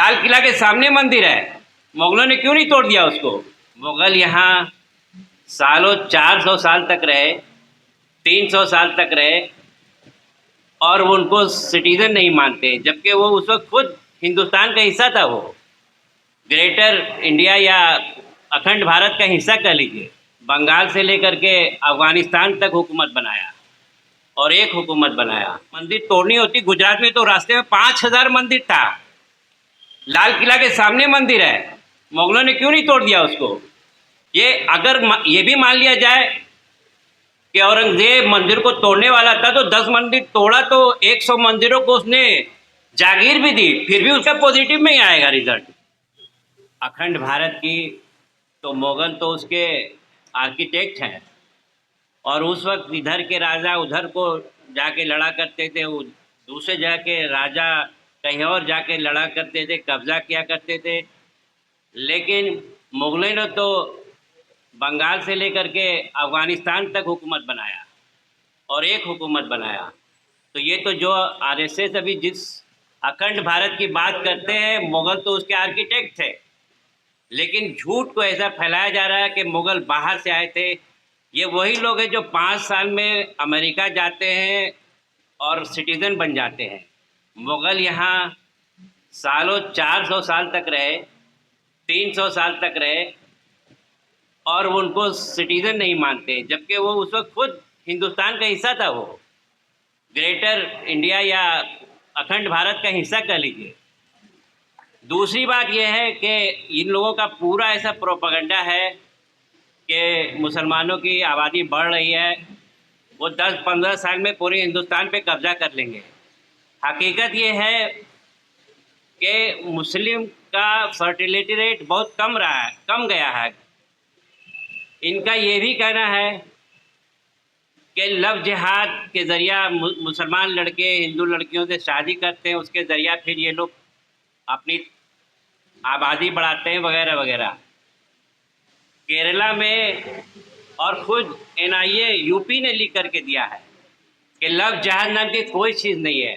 लाल किला के सामने मंदिर है, मुगलों ने क्यों नहीं तोड़ दिया उसको। मुगल यहाँ सालों 400 साल तक रहे, 300 साल तक रहे और वो उनको सिटीजन नहीं मानते, जबकि वो उस वक्त खुद हिंदुस्तान का हिस्सा था। वो ग्रेटर इंडिया या अखंड भारत का हिस्सा कह लीजिए। बंगाल से लेकर के अफगानिस्तान तक हुकूमत बनाया और एक हुकूमत बनाया। मंदिर तोड़नी होती, गुजरात में तो रास्ते में 5000 मंदिर था। लाल किला के सामने मंदिर है, मुगलों ने क्यों नहीं तोड़ दिया उसको। ये अगर ये भी मान लिया जाए कि औरंगजेब मंदिर को तोड़ने वाला था, तो 10 मंदिर तोड़ा तो 100 मंदिरों को उसने जागीर भी दी, फिर भी उसका पॉजिटिव में ही आएगा रिजल्ट। अखंड भारत की तो मुगल तो उसके आर्किटेक्ट हैं, और उस वक्त इधर के राजा उधर को जाके लड़ा करते थे, दूसरे जगह के राजा कहीं और जाके लड़ा करते थे, कब्जा किया करते थे। लेकिन मुगलों ने तो बंगाल से लेकर के अफगानिस्तान तक हुकूमत बनाया और एक हुकूमत बनाया। तो ये तो जो आरएसएस अभी जिस अखंड भारत की बात करते हैं, मुगल तो उसके आर्किटेक्ट थे। लेकिन झूठ को ऐसा फैलाया जा रहा है कि मुगल बाहर से आए थे। ये वही लोग हैं जो 5 साल में अमेरिका जाते हैं और सिटीज़न बन जाते हैं। मुगल यहाँ सालों 400 साल तक रहे, 300 साल तक रहे और वो उनको सिटीज़न नहीं मानते, जबकि वो उस वक्त खुद हिंदुस्तान का हिस्सा था। वो ग्रेटर इंडिया या अखंड भारत का हिस्सा कह लीजिए। दूसरी बात यह है कि इन लोगों का पूरा ऐसा प्रोपेगेंडा है कि मुसलमानों की आबादी बढ़ रही है, वो 10-15 साल में पूरे हिंदुस्तान पे कब्जा कर लेंगे। हकीकत ये है कि मुस्लिम का फर्टिलिटी रेट बहुत कम गया है। इनका ये भी कहना है कि लव जिहाद के ज़रिया मुसलमान लड़के हिंदू लड़कियों से शादी करते हैं, उसके ज़रिया फिर ये लोग अपनी आबादी बढ़ाते हैं वगैरह वगैरह। केरला में और खुद एनआईए यूपी ने लिख करके दिया है कि लव जिहाद नाम की कोई चीज़ नहीं है।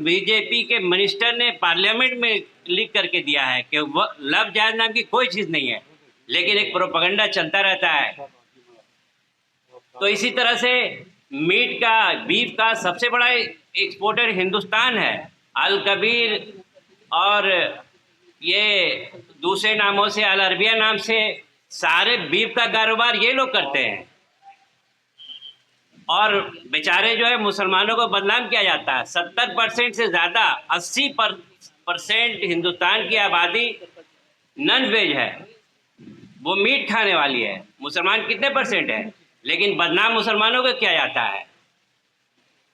बीजेपी के मिनिस्टर ने पार्लियामेंट में लिख करके दिया है कि लव जिहाद नाम की कोई चीज़ नहीं है, लेकिन एक प्रोपेगेंडा चलता रहता है। तो इसी तरह से बीफ का सबसे बड़ा एक्सपोर्टर हिंदुस्तान है। अल कबीर और ये दूसरे नामों से अल अरबिया नाम से सारे बीफ का कारोबार ये लोग करते हैं। और बेचारे जो है मुसलमानों को बदनाम किया जाता है। 70% से ज़्यादा 80% हिंदुस्तान की आबादी नॉन वेज है, वो मीट खाने वाली है। मुसलमान कितने परसेंट है, लेकिन बदनाम मुसलमानों को किया जाता है।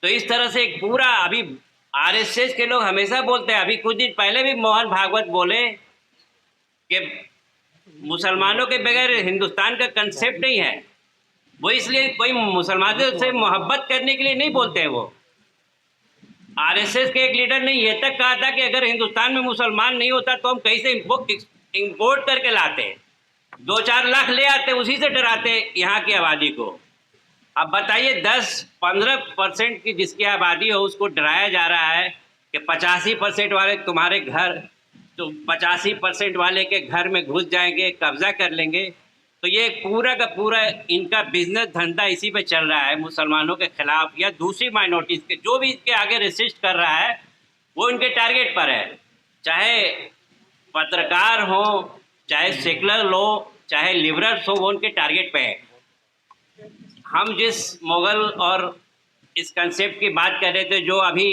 तो इस तरह से एक पूरा अभी आरएसएस के लोग हमेशा बोलते हैं, अभी कुछ दिन पहले भी मोहन भागवत बोले कि मुसलमानों के बगैर हिंदुस्तान का कंसेप्ट नहीं है। वो इसलिए कोई मुसलमानों से मोहब्बत करने के लिए नहीं बोलते हैं। वो आरएसएस के एक लीडर ने ये तक कहा था कि अगर हिंदुस्तान में मुसलमान नहीं होता तो हम कहीं से इंपोर्ट करके लाते, 2-4 लाख ले आते, उसी से डराते यहाँ की आबादी को। अब बताइए 10-15% की जिसकी आबादी हो उसको डराया जा रहा है कि 85% वाले तुम्हारे घर, तो 85% वाले के घर में घुस जाएंगे, कब्जा कर लेंगे। तो ये पूरा का पूरा इनका बिजनेस धंधा इसी पे चल रहा है, मुसलमानों के खिलाफ या दूसरी माइनॉरिटीज़ के जो भी इसके आगे रेसिस्ट कर रहा है वो इनके टारगेट पर है। चाहे पत्रकार हो, चाहे सेकुलर हो, चाहे लिबरल्स हो, वो उनके टारगेट पे है। हम जिस मुग़ल और इस कंसेप्ट की बात कर रहे थे, जो अभी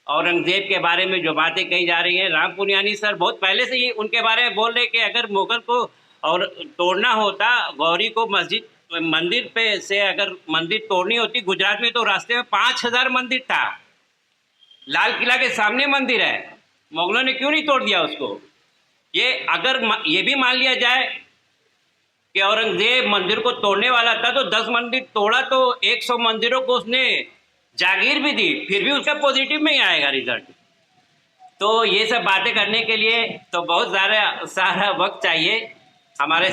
औरंगज़ेब के बारे में जो बातें कही जा रही हैं, राम पुनियानी सर बहुत पहले से ही उनके बारे में बोल रहे कि अगर मुग़ल को और तोड़ना होता, गौरी को मंदिर पे से अगर मंदिर तोड़नी होती, गुजरात में तो रास्ते में 5000 मंदिर था। लाल किला के सामने मंदिर है, मुग़लों ने क्यों नहीं तोड़ दिया उसको। ये अगर ये भी मान लिया जाए कि औरंगजेब मंदिर को तोड़ने वाला था, तो 10 मंदिर तोड़ा तो 100 मंदिरों को उसने जागीर भी दी, फिर भी उसका पॉजिटिव में ही आएगा रिजल्ट। तो ये सब बातें करने के लिए तो बहुत सारा वक्त चाहिए। हमारे